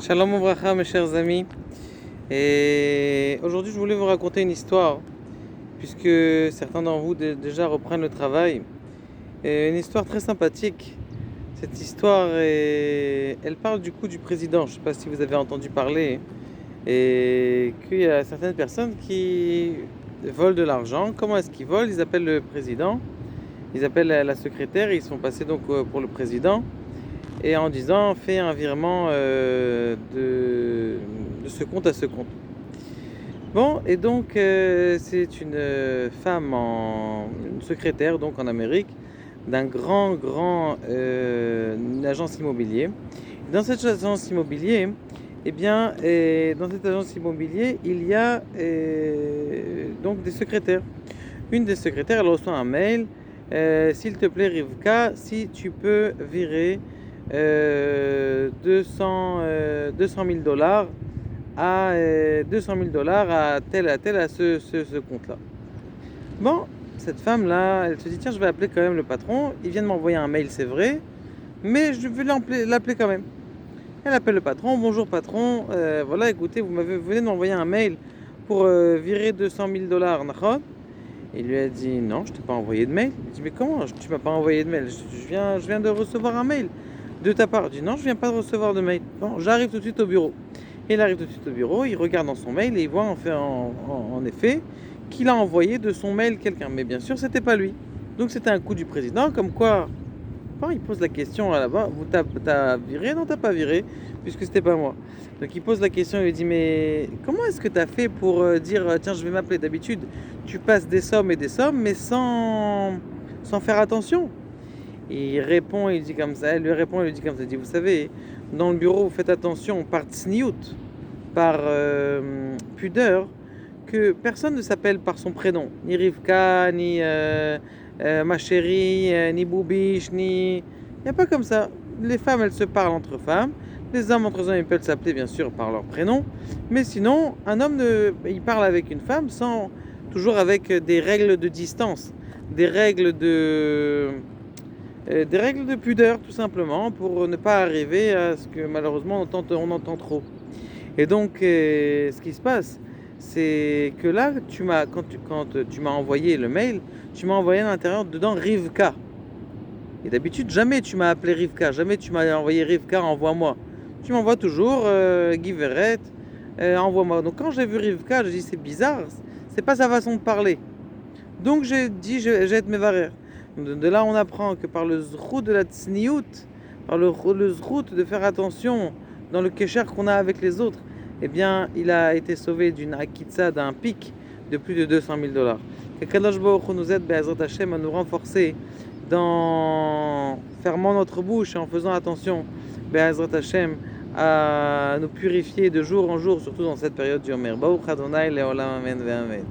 Shalom Obracha, mes chers amis. Et aujourd'hui, je voulais vous raconter une histoire, puisque certains d'entre vous déjà reprennent le travail. Et une histoire très sympathique. Cette histoire, elle parle du coup du président. Je ne sais pas si vous avez entendu parler. Et qu'il y a certaines personnes qui volent de l'argent. Comment est-ce qu'ils volent? Ils appellent le président, ils appellent la secrétaire, et ils sont passés donc pour le président. Et en disant fais un virement de ce compte à ce compte. Bon, et donc c'est une femme, une secrétaire donc en Amérique, d'un grand une agence immobilier. Dans cette agence immobilier, dans cette agence immobilier, il y a donc des secrétaires. Une des secrétaires, elle reçoit un mail. S'il te plaît, Rivka, si tu peux virer 200 000 dollars à 200 000 dollars à tel à ce compte-là. Bon, cette femme-là, elle se dit tiens, je vais appeler quand même le patron. Il vient de m'envoyer un mail, c'est vrai, mais je vais l'appeler quand même. Elle appelle le patron. Bonjour patron, voilà, écoutez, vous venez de m'envoyer un mail pour virer 200 000 dollars, d'accord? Il lui a dit non, je t'ai pas envoyé de mail. Il dit mais comment tu m'as pas envoyé de mail? Je viens de recevoir un mail de ta part. Il dit non, je viens pas de recevoir de mail. Bon, j'arrive tout de suite au bureau. Il arrive tout de suite au bureau, il regarde dans son mail et il voit en effet qu'il a envoyé de son mail quelqu'un. Mais bien sûr, c'était pas lui. Donc c'était un coup du président, comme quoi, bon, il pose la question là-bas, t'as viré? Non, t'as pas viré, puisque c'était pas moi. Donc il pose la question et lui dit mais comment est-ce que t'as fait pour dire tiens, je vais m'appeler? D'habitude tu passes des sommes et des sommes, mais sans faire attention. Et il répond, il dit comme ça, elle lui répond, il lui dit comme ça, il dit vous savez, dans le bureau vous faites attention par tsniout, par pudeur, que personne ne s'appelle par son prénom, ni Rivka, ni ma chérie, ni Boubiche, ni... Il n'y a pas comme ça. Les femmes, elles se parlent entre femmes, les hommes entre hommes, ils peuvent s'appeler bien sûr par leur prénom, mais sinon, un homme, il parle avec une femme toujours avec des règles de distance, des règles de pudeur tout simplement, pour ne pas arriver à ce que malheureusement on entend trop. Et donc ce qui se passe, c'est que là quand tu m'as envoyé le mail, tu m'as envoyé à l'intérieur dedans Rivka. Et d'habitude jamais tu m'as appelé Rivka, jamais tu m'as envoyé Rivka, envoie-moi. Tu m'envoies toujours Giveret, envoie-moi. Donc quand j'ai vu Rivka, j'ai dit c'est bizarre, c'est pas sa façon de parler. Donc j'ai dit je vais être mevarer. De là, on apprend que par le zrout de la tsniout, par le zrout de faire attention dans le kécher qu'on a avec les autres, eh bien, il a été sauvé d'une akitsa, d'un pic de plus de 200 000 dollars. Que Kadosh Baruch Hu nous aide, Be'ezrat Hashem, à nous renforcer dans fermant notre bouche et en faisant attention, Be'ezrat Hashem, à nous purifier de jour en jour, surtout dans cette période du Omer. Baruch Adonai, Leolam, Amen, Ve'amen.